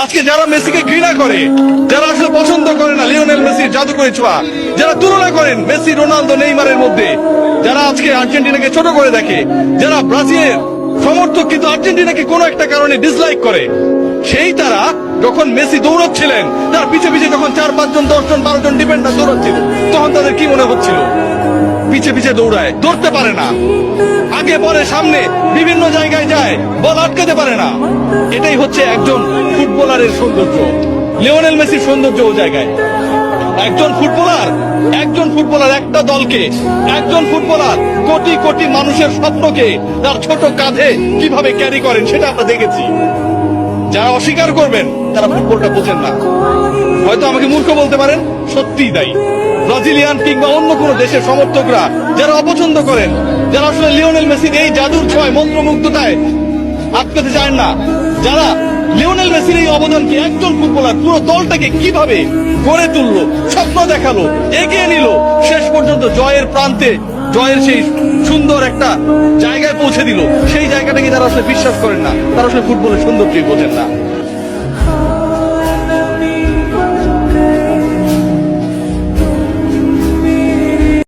আজকে যারা মেসিকে ঘৃণা করে, যারা আসলে পছন্দ করে না লিওনেল মেসির জাদুকরী ছোঁয়া, যারা তুলনা করেন মেসি, রোনালদো, নেইমারের মধ্যে, যারা আজকে আর্জেন্টিনাকে ছোট করে দেখে, যারা ব্রাজিলের সমর্থক কিন্তু আর্জেন্টিনাকে কোনো একটা কারণে ডিসলাইক করে, সেই তারা যখন মেসি দৌড়চ্ছিলেন, তার পিছে পিছে যখন 4-5 জন 10 জন 12 জন ডিফেন্ডার দৌড়চ্ছিল, তখন তাদের কি মনে হচ্ছিল? পিছে পিছে দৌড়ায়, ধরতে পারে না, আগে পরে সামনে বিভিন্ন জায়গায় যায়, বল আটকাতে পারে না। এটাই হচ্ছে একজন ফুটবলারের সৌন্দর্য, লিওনেল মেসির সৌন্দর্য ও জায়গায়। একজন ফুটবলার একটা দলকে, একজন ফুটবলার কোটি কোটি মানুষের স্বপ্নকে তার ছোট কাঁধে কিভাবে ক্যারি করেন সেটা আমরা দেখেছি। যারা অস্বীকার করবেন তারা ফুটবলটা বোঝেন না। হয়তো আমাকে মূর্খ বলতে পারেন, সত্যিই তাই। ব্রাজিলিয়ান কিংবা অন্য কোনো দেশের সমর্থকরা যারা অপছন্দ করেন, যারা আসলে লিওনেল মেসির এই জাদুর ছোঁয়ায়, মন্ত্রমুগ্ধতায় আটকাতে চান না, যারা লিওনেল মেসির এই অবদানকে, একজন ফুটবলার পুরো দলটাকে কিভাবে গড়ে তুললো, স্বপ্ন দেখালো, এগিয়ে নিল, শেষ পর্যন্ত জয়ের প্রান্তে, জয়ের সেই সুন্দর একটা জায়গায় পৌঁছে দিল, সেই জায়গাটাকে তারা আসলে বিশ্বাস করেন না, তারা আসলে ফুটবলের সৌন্দর্যই বোঝেন না।